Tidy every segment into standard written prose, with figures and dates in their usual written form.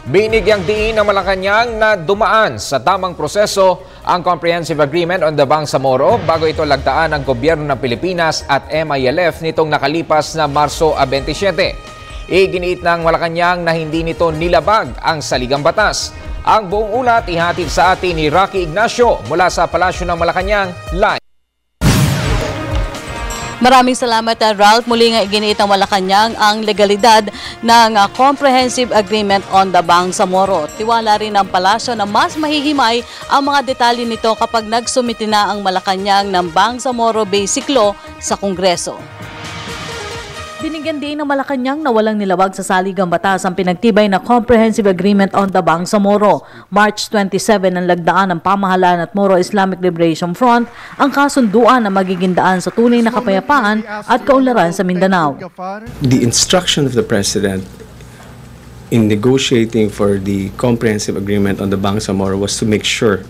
Binigyang diin ng Malacanang na dumaan sa tamang proseso ang Comprehensive Agreement on the Bangsamoro bago ito lagdaan ng gobyerno ng Pilipinas at MILF nitong nakalipas na Marso 27. Iginiit ng Malacanang na hindi nito nilabag ang saligang batas. Ang buong ulat ihatid sa atin ni Rocky Ignacio mula sa Palasyo ng Malacanang live. Maraming salamat, Ralph. Muli nga iginiit ng Malacanang ang legalidad ng Comprehensive Agreement on the Bangsamoro. Tiwala rin ang palasyo na mas mahihimay ang mga detalye nito kapag nagsumiti na ang Malacanang ng Bangsamoro Basic Law sa Kongreso. Binigyan din ng Malacanang na walang nilawag sa saligang batas ang pinagtibay na Comprehensive Agreement on the Bangsamoro. March 27 ang lagdaan ng pamahalaan at Moro Islamic Liberation Front ang kasunduan na magiging daan sa tunay na kapayapaan at kaunlaran sa Mindanao. The instruction of the President in negotiating for the Comprehensive Agreement on the Bangsamoro was to make sure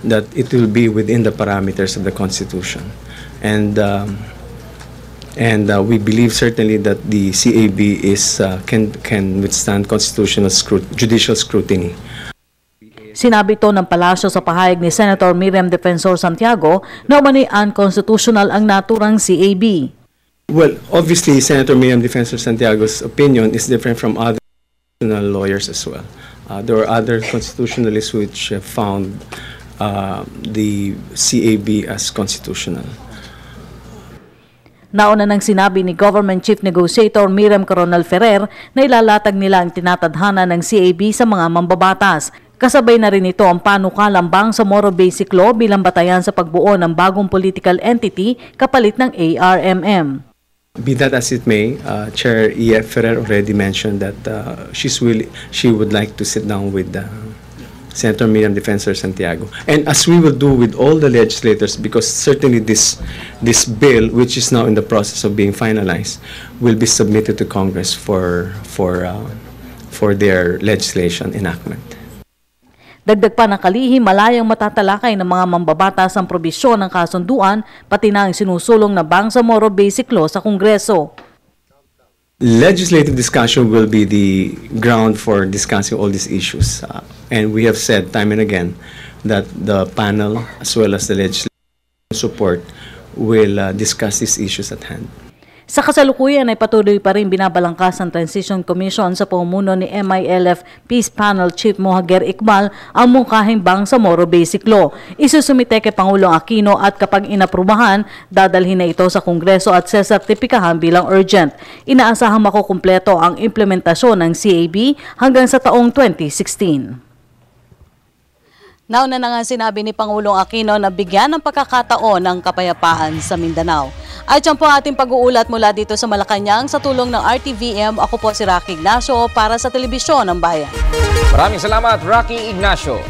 that it will be within the parameters of the Constitution. And we believe certainly that the CAB can withstand judicial scrutiny. Sinabi ito ng palasyo sa pahayag ni Senator Miriam Defensor Santiago na umano'y unconstitutional ang naturang CAB. Well, obviously, Senator Miriam Defensor Santiago's opinion is different from other constitutional lawyers as well. There are other constitutionalists which found the CAB as constitutional. Nauna nang sinabi ni Government Chief Negotiator Miriam Coronel Ferrer na ilalatag nila ang tinatadhana ng CAB sa mga mambabatas. Kasabay na rin ito ang panukalang Bangsamoro Basic Law bilang batayan sa pagbuo ng bagong political entity kapalit ng ARMM. Be that as it may, Chair E.F. Ferrer already mentioned that she would like to sit down with Senator Miriam Defensor Santiago. And as we will do with all the legislators, because certainly this bill, which is now in the process of being finalized, will be submitted to Congress for their legislation enactment. Dagdag pa ng kalihim, malayang matatalakay ng mga mambabatas ang probisyon ng kasunduan, pati na ang sinusulong na Bangsamoro Basic Law sa Kongreso. Legislative discussion will be the ground for discussing all these issues. And we have said time and again that the panel, as well as the legislative support, will discuss these issues at hand. Sa kasalukuyan ay patuloy pa rin binabalangkas ang Transition Commission sa pamumuno ni MILF Peace Panel Chief Mohager Iqbal ang mungkahing Bangsamoro Basic Law. Isusumite kay Pangulong Aquino at kapag inaprubahan, dadalhin na ito sa Kongreso at sesertipikahan bilang urgent. Inaasahang makukumpleto ang implementasyon ng CAB hanggang sa taong 2016. Nauna na nga sinabi ni Pangulong Aquino na bigyan ng pagkakataon ng kapayapaan sa Mindanao. At yan po ating pag-uulat mula dito sa Malacanang sa tulong ng RTVM. Ako po si Rocky Ignacio para sa Telebisyon ng Bayan. Maraming salamat, Rocky Ignacio.